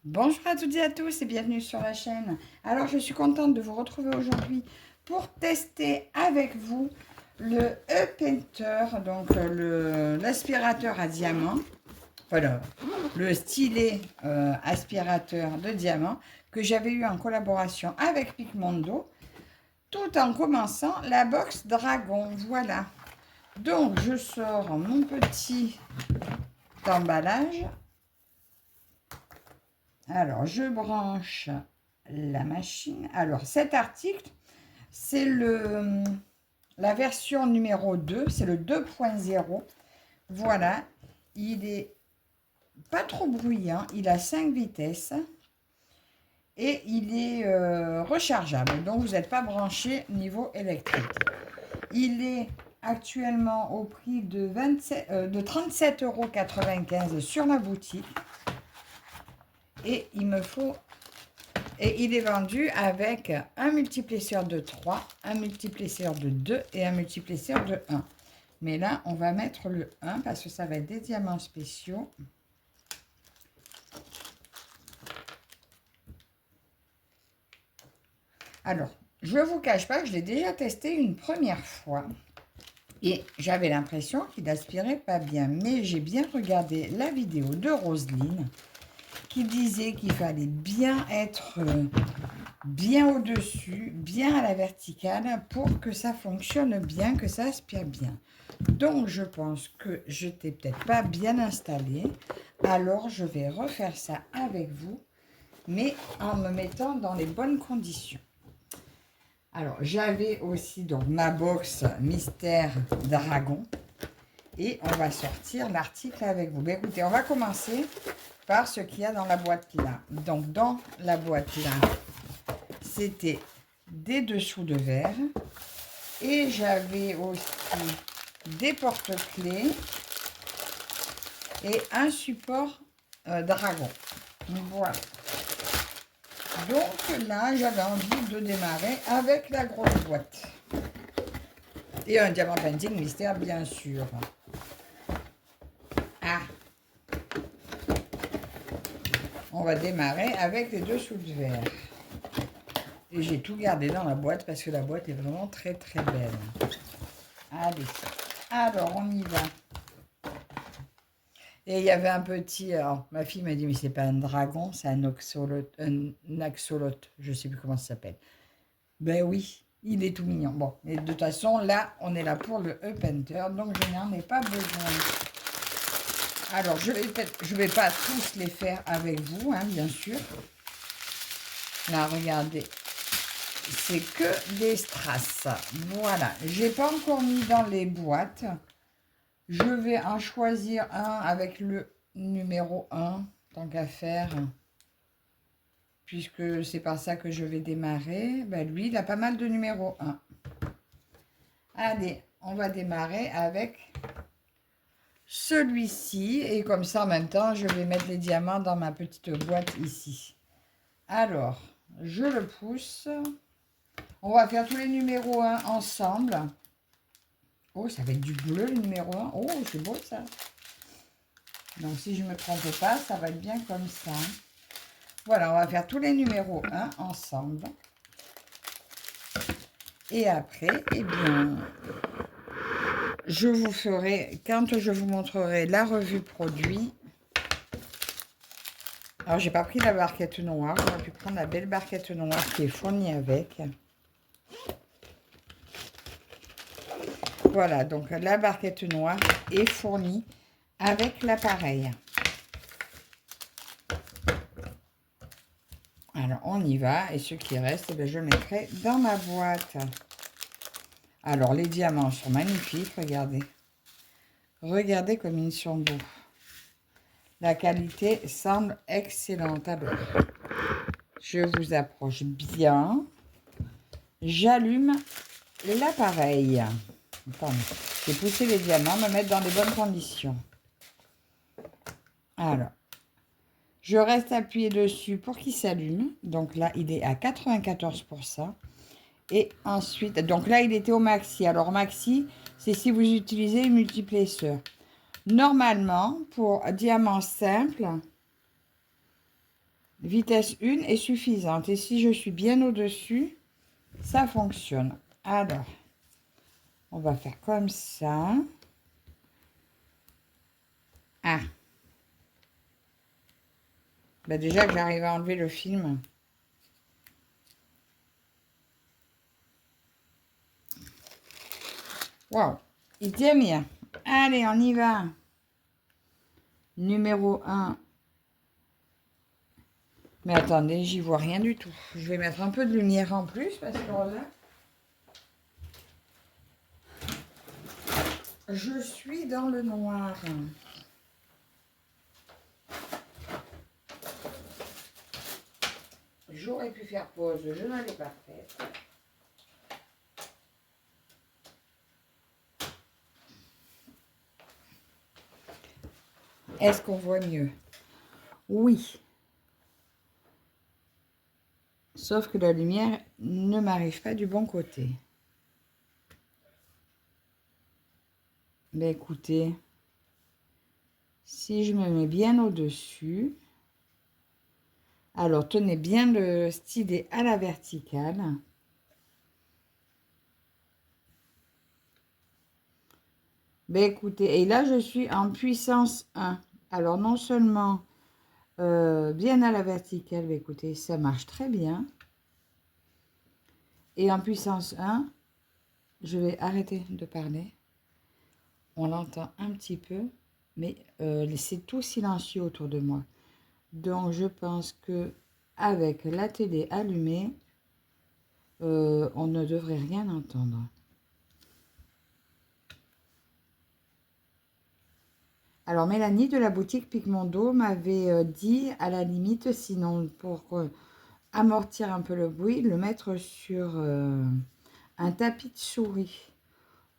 Bonjour à toutes et à tous et bienvenue sur la chaîne. Alors je suis contente de vous retrouver aujourd'hui pour tester avec vous le E-Painter, donc l'aspirateur à diamant, voilà, le stylet aspirateur de diamant que j'avais eu en collaboration avec Picmondo, tout en commençant la box Dragon. Voilà. Donc je sors mon petit emballage. Alors, je branche la machine. Alors, cet article, c'est la version numéro 2, c'est le 2.0. Voilà, il est pas trop bruyant, il a 5 vitesses et il est rechargeable. Donc, vous n'êtes pas branché niveau électrique. Il est actuellement au prix de 37,95 € sur la boutique. Et il me faut... Et il est vendu avec un multiplesseur de 3, un multiplesseur de 2 et un multiplesseur de 1. Mais là, on va mettre le 1 parce que ça va être des diamants spéciaux. Alors, je ne vous cache pas que je l'ai déjà testé une première fois. Et j'avais l'impression qu'il n'aspirait pas bien. Mais j'ai bien regardé la vidéo de Roselyne qui disait qu'il fallait bien être bien au-dessus, bien à la verticale pour que ça fonctionne bien, que ça aspire bien. Donc, je pense que je n'étais peut-être pas bien installée. Alors, je vais refaire ça avec vous, mais en me mettant dans les bonnes conditions. Alors, j'avais aussi donc ma box Mystère Dragon. Et on va sortir l'article avec vous. Mais écoutez, on va commencer par ce qu'il y a dans la boîte là. Donc, dans la boîte là, c'était des dessous de verre. Et j'avais aussi des porte-clés et un support dragon. Voilà. Donc là, j'avais envie de démarrer avec la grosse boîte. Et un diamant painting mystère, bien sûr. Ah! On va démarrer avec les dessous de verre. Et j'ai tout gardé dans la boîte parce que la boîte est vraiment très très belle. Allez, alors on y va. Et il y avait un petit... Alors, ma fille m'a dit, mais c'est pas un dragon, c'est un axolote. Je sais plus comment ça s'appelle. Ben oui, il est tout mignon. Bon, mais de toute façon, là, on est là pour le E-Painter, donc je n'en ai pas besoin. Alors, je vais pas tous les faire avec vous, hein, bien sûr. Là, regardez. C'est que des strass. Voilà. J'ai pas encore mis dans les boîtes. Je vais en choisir un avec le numéro 1, tant qu'à faire. Puisque c'est par ça que je vais démarrer. Ben lui, il a pas mal de numéro 1. Allez, on va démarrer avec celui-ci. Et comme ça, en même temps, je vais mettre les diamants dans ma petite boîte ici. Alors, je le pousse. On va faire tous les numéros 1 ensemble. Oh, ça va être du bleu, le numéro 1. Oh, c'est beau, ça. Donc, si je ne me trompe pas, ça va être bien comme ça. Voilà, on va faire tous les numéros 1 ensemble. Et après, eh bien, je vous ferai, quand je vous montrerai la revue produit. Alors, j'ai pas pris la barquette noire. J'aurais pu prendre la belle barquette noire qui est fournie avec. Voilà, donc la barquette noire est fournie avec l'appareil. Alors, on y va. Et ce qui reste, eh bien, je le mettrai dans ma boîte. Alors, les diamants sont magnifiques. Regardez. Regardez comme ils sont beaux. La qualité semble excellente. Alors, je vous approche bien. J'allume l'appareil. Attendez. Je vais pousser les diamants, me mettre dans les bonnes conditions. Alors. Je reste appuyé dessus pour qu'il s'allume. Donc là, il est à 94%. Et ensuite, donc là, il était au maxi. Alors, maxi, c'est si vous utilisez une multiplesseur. Normalement, pour diamant simple, Vitesse 1 est suffisante. Et si je suis bien au-dessus, ça fonctionne. Alors, on va faire comme ça. Ah. Bah déjà que j'arrive à enlever le film. Waouh. Il tient bien. Allez, on y va. Numéro 1. Mais attendez, j'y vois rien du tout. Je vais mettre un peu de lumière en plus parce que là, je suis dans le noir. J'aurais pu faire pause, je ne l'ai pas fait. Est-ce qu'on voit mieux? Oui. Sauf que la lumière ne m'arrive pas du bon côté. Mais écoutez, si je me mets bien au-dessus, alors tenez bien le stylet à la verticale. Ben écoutez, et là je suis en puissance 1. Alors non seulement bien à la verticale, ben écoutez, ça marche très bien. Et en puissance 1, je vais arrêter de parler. On l'entend un petit peu, mais c'est tout silencieux autour de moi. Donc je pense que avec la télé allumée, on ne devrait rien entendre. Alors Mélanie de la boutique Pigmondo m'avait dit à la limite, sinon pour amortir un peu le bruit, le mettre sur un tapis de souris.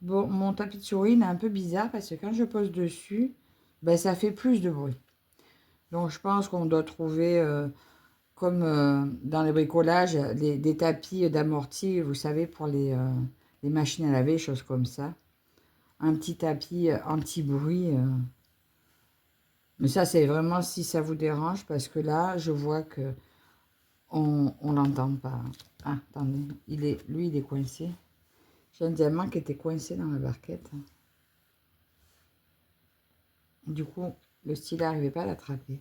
Bon, mon tapis de souris il est un peu bizarre parce que quand je pose dessus, ben, ça fait plus de bruit. Donc je pense qu'on doit trouver, comme dans les bricolages, des tapis d'amorti, vous savez, pour les machines à laver, choses comme ça. Un petit tapis anti-bruit. Mais ça, c'est vraiment si ça vous dérange, parce que là, je vois que on l'entend pas. Ah, attendez, lui, il est coincé. J'ai un diamant qui était coincé dans la barquette. Du coup, le stylet n'arrivait pas à l'attraper.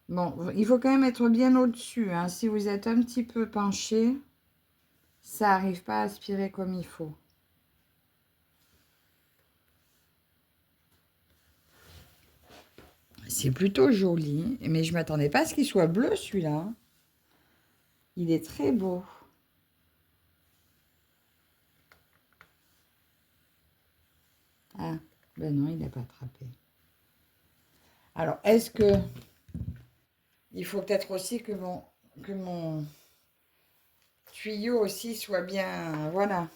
Bon, il faut quand même être bien au-dessus. Hein. Si vous êtes un petit peu penché, ça n'arrive pas à aspirer comme il faut. C'est plutôt joli, mais je ne m'attendais pas à ce qu'il soit bleu celui-là. Il est très beau. Ah, ben non, il n'a pas attrapé. Alors, est-ce que... Il faut peut-être aussi que mon tuyau aussi soit bien... Voilà.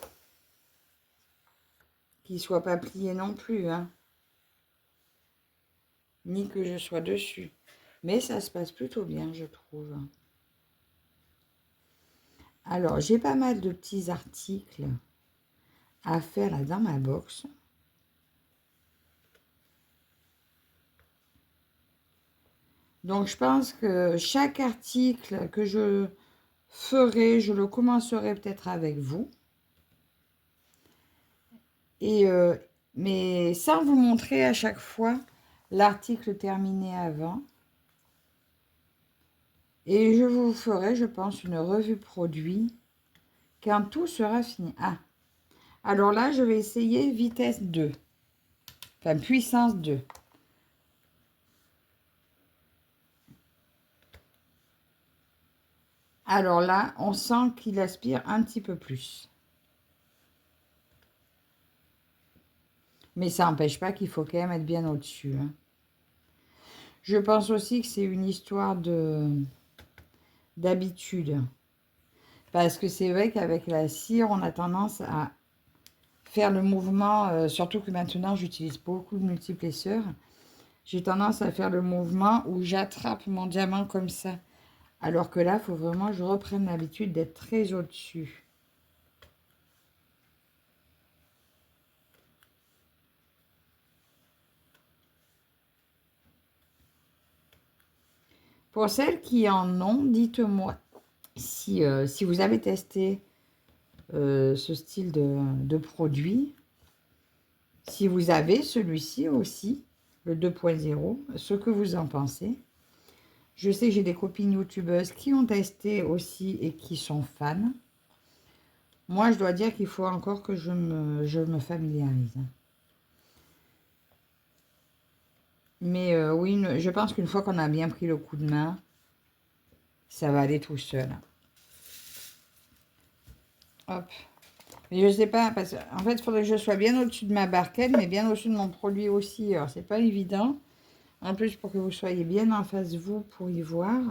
Qu'il ne soit pas plié non plus, hein. Ni que je sois dessus. Mais ça se passe plutôt bien, je trouve. Alors, j'ai pas mal de petits articles à faire là dans ma box. Donc, je pense que chaque article que je ferai, je le commencerai peut-être avec vous. Et, mais sans vous montrer à chaque fois l'article terminé avant. Et je vous ferai, je pense, une revue produit quand tout sera fini. Ah, alors là, je vais essayer vitesse 2. Enfin, puissance 2. Alors là, on sent qu'il aspire un petit peu plus. Mais ça n'empêche pas qu'il faut quand même être bien au-dessus. Hein. Je pense aussi que c'est une histoire d'habitude. Parce que c'est vrai qu'avec la cire, on a tendance à faire le mouvement, surtout que maintenant j'utilise beaucoup de multiplesseurs. J'ai tendance à faire le mouvement où j'attrape mon diamant comme ça. Alors que là, il faut vraiment que je reprenne l'habitude d'être très au-dessus. Pour celles qui en ont, dites-moi si vous avez testé ce style de produit, si vous avez celui-ci aussi, le 2.0, ce que vous en pensez. Je sais que j'ai des copines youtubeuses qui ont testé aussi et qui sont fans. Moi, je dois dire qu'il faut encore que je me familiarise. Mais oui, je pense qu'une fois qu'on a bien pris le coup de main, ça va aller tout seul. Hop. Mais je sais pas, parce qu'en fait, il faudrait que je sois bien au-dessus de ma barquette, mais bien au-dessus de mon produit aussi. Alors, c'est pas évident. En plus, pour que vous soyez bien en face, vous, pour y voir.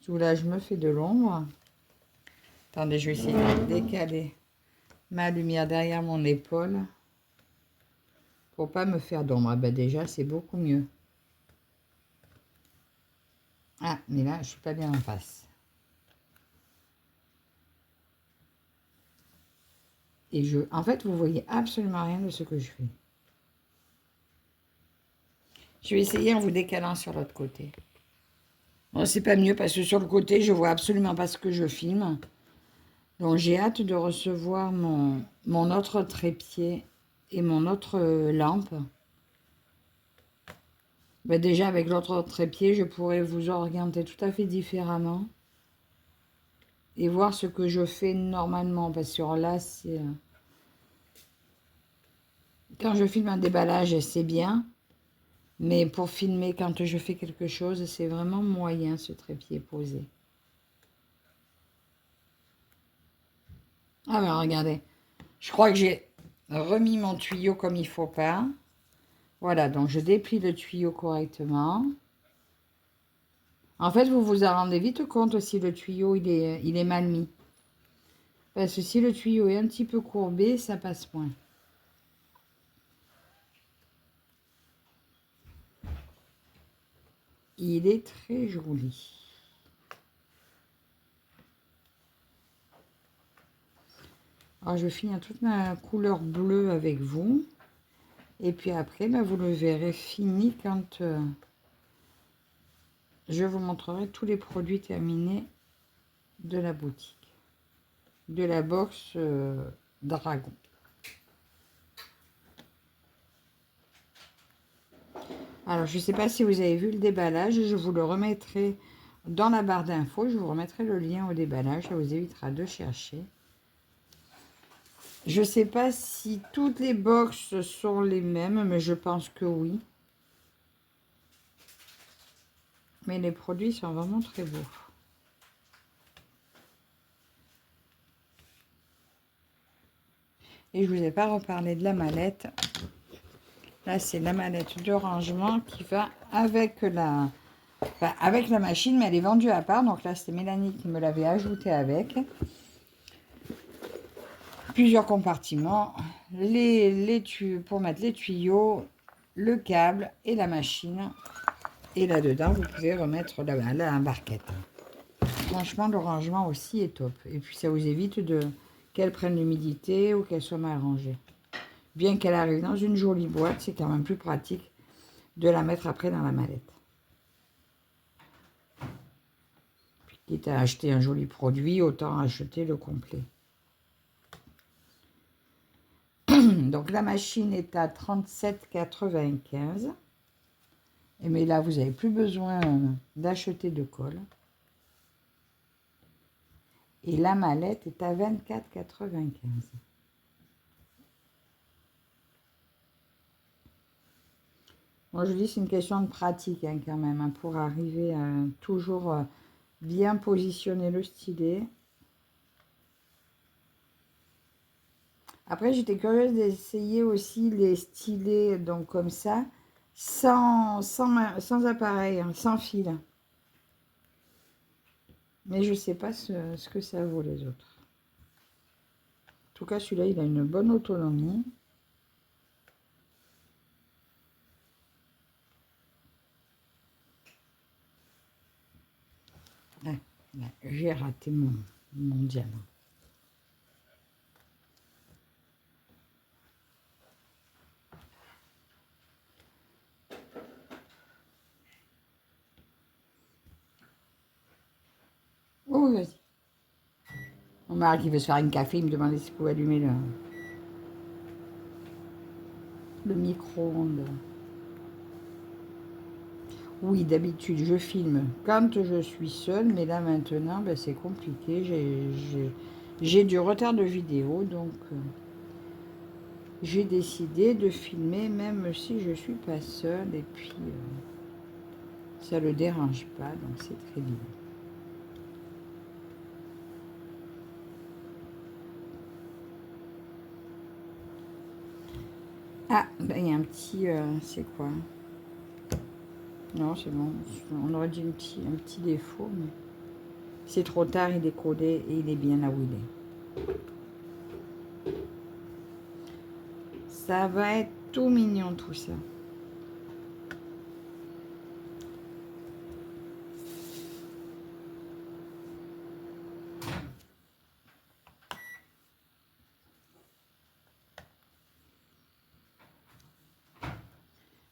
Tout là, je me fais de l'ombre. Attendez, je vais essayer de décaler ma lumière derrière mon épaule. Pour pas me faire d'ombre. Ah ben déjà, c'est beaucoup mieux. Ah, mais là, je suis pas bien en face. Et en fait, vous voyez absolument rien de ce que je fais. Je vais essayer en vous décalant sur l'autre côté. Bon, c'est pas mieux parce que sur le côté, je vois absolument pas ce que je filme. Donc, j'ai hâte de recevoir mon autre trépied et mon autre lampe. Ben déjà, avec l'autre trépied, je pourrais vous orienter tout à fait différemment. Et voir ce que je fais normalement. Parce que là, c'est... Quand je filme un déballage, c'est bien. Mais pour filmer, quand je fais quelque chose, c'est vraiment moyen, ce trépied posé. Ah ben regardez, je crois que j'ai remis mon tuyau comme il faut pas. Voilà, donc je déplie le tuyau correctement. En fait, vous vous en rendez vite compte si le tuyau il est mal mis. Parce que si le tuyau est un petit peu courbé, ça passe moins. Il est très joli. Alors, je vais finir toute ma couleur bleue avec vous. Et puis après, ben, vous le verrez fini quand je vous montrerai tous les produits terminés de la boutique. De la box Dragon. Alors, je ne sais pas si vous avez vu le déballage. Je vous le remettrai dans la barre d'infos. Je vous remettrai le lien au déballage. Ça vous évitera de chercher. Je ne sais pas si toutes les boxes sont les mêmes, mais je pense que oui. Mais les produits sont vraiment très beaux. Et je ne vous ai pas reparlé de la mallette. Là, c'est la mallette de rangement qui va avec avec la machine, mais elle est vendue à part. Donc là, c'est Mélanie qui me l'avait ajoutée avec. Plusieurs compartiments, pour mettre les tuyaux, le câble et la machine. Et là-dedans, vous pouvez remettre la barquette. Franchement, le rangement aussi est top. Et puis, ça vous évite qu'elle prenne l'humidité ou qu'elle soit mal rangée. Bien qu'elle arrive dans une jolie boîte, c'est quand même plus pratique de la mettre après dans la mallette. Puis, quitte à acheter un joli produit, autant acheter le complet. Donc, la machine est à 37,95 €. Mais là, vous n'avez plus besoin d'acheter de colle. Et la mallette est à 24,95 €. Moi, je dis c'est une question de pratique hein, quand même, hein, pour arriver à toujours bien positionner le stylet. Après, j'étais curieuse d'essayer aussi les stylets donc comme ça, sans appareil, hein, sans fil. Mais je ne sais pas ce que ça vaut les autres. En tout cas, celui-là, il a une bonne autonomie. Ah, j'ai raté mon diamant. oui, vas-y. Mon mari qui veut se faire une café, il me demandait s'il pouvait allumer le micro-ondes. Oui, d'habitude, je filme quand je suis seule, mais là, maintenant, ben, c'est compliqué. J'ai du retard de vidéo, donc j'ai décidé de filmer même si je suis pas seule, et puis ça le dérange pas, donc c'est très bien. Ah, ben, il y a un petit... c'est quoi? Non, c'est bon. On aurait dit un petit défaut, mais c'est trop tard, il est collé et il est bien là où il est. Ça va être tout mignon, tout ça.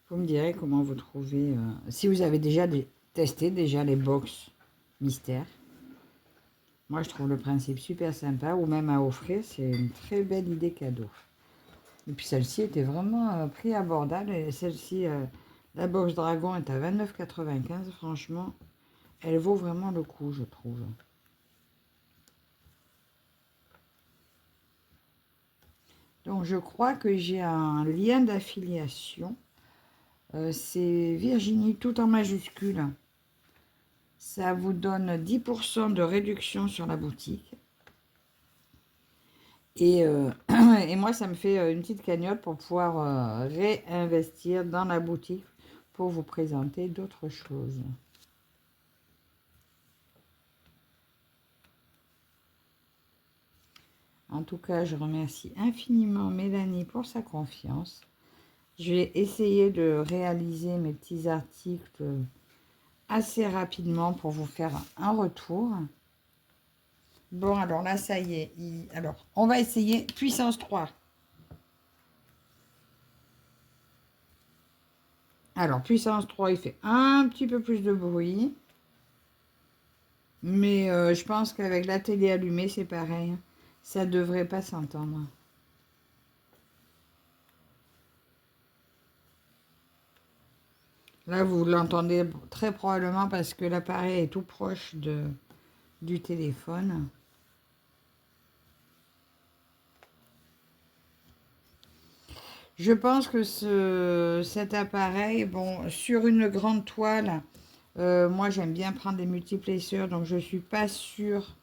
Vous me direz comment vous trouvez... si vous avez déjà testé les box mystères. Moi, je trouve le principe super sympa, ou même à offrir, c'est une très belle idée cadeau. Et puis celle-ci était vraiment prix abordable. Et celle-ci, la box dragon est à 29,95 €. Franchement, elle vaut vraiment le coup, je trouve. Donc, je crois que j'ai un lien d'affiliation. C'est Virginie, tout en majuscule. Ça vous donne 10% de réduction sur la boutique. Et, et moi, ça me fait une petite cagnotte pour pouvoir réinvestir dans la boutique pour vous présenter d'autres choses. En tout cas, je remercie infiniment Mélanie pour sa confiance. Je vais essayer de réaliser mes petits articles assez rapidement pour vous faire un retour. Bon, alors là, ça y est. Alors, on va essayer puissance 3. Alors, puissance 3, il fait un petit peu plus de bruit. Mais je pense qu'avec la télé allumée, c'est pareil. Ça ne devrait pas s'entendre. Là, vous l'entendez très probablement parce que l'appareil est tout proche du téléphone. Je pense que cet appareil, bon, sur une grande toile, moi j'aime bien prendre des multiplexeurs, donc je ne suis pas sûre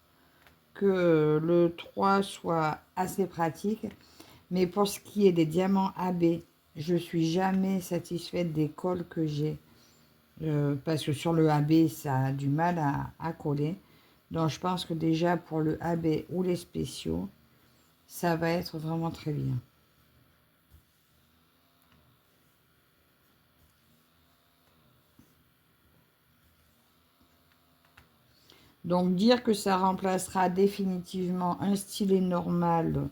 que le 3 soit assez pratique. Mais pour ce qui est des diamants AB, je ne suis jamais satisfaite des cols que j'ai. Parce que sur le AB, ça a du mal à coller. Donc je pense que déjà pour le AB ou les spéciaux, ça va être vraiment très bien. Donc dire que ça remplacera définitivement un stylet normal,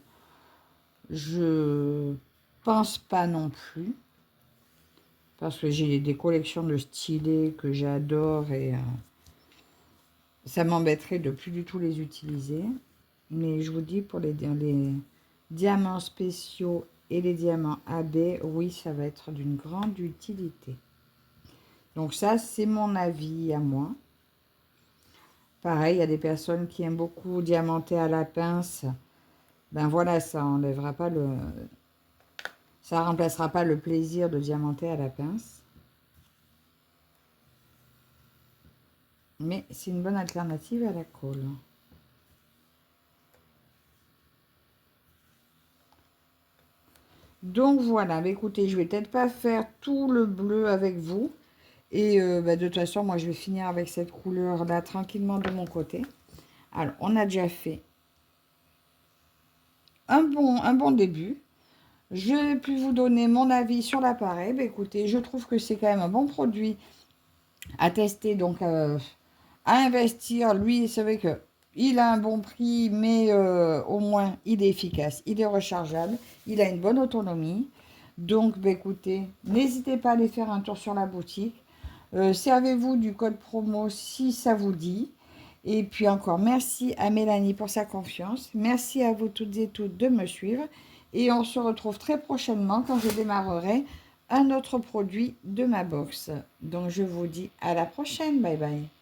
je pense pas non plus. Parce que j'ai des collections de stylets que j'adore et ça m'embêterait de plus du tout les utiliser. Mais je vous dis, pour les diamants spéciaux et les diamants AB, oui, ça va être d'une grande utilité. Donc ça, c'est mon avis à moi. Pareil, il y a des personnes qui aiment beaucoup diamanter à la pince. Ben voilà, ça enlèvera pas ça remplacera pas le plaisir de diamanter à la pince. Mais c'est une bonne alternative à la colle. Donc voilà, bah écoutez, je vais peut-être pas faire tout le bleu avec vous. Et de toute façon, moi je vais finir avec cette couleur-là tranquillement de mon côté. Alors, on a déjà fait un bon début. Je vais plus vous donner mon avis sur l'appareil. Bah écoutez, je trouve que c'est quand même un bon produit à tester, donc à investir. Lui, c'est vrai que il a un bon prix, mais au moins il est efficace, il est rechargeable, il a une bonne autonomie. Donc, bah, écoutez, n'hésitez pas à aller faire un tour sur la boutique. Servez-vous du code promo si ça vous dit. Et puis encore, merci à Mélanie pour sa confiance. Merci à vous toutes et toutes de me suivre. Et on se retrouve très prochainement quand je démarrerai un autre produit de ma box. Donc je vous dis à la prochaine. Bye bye.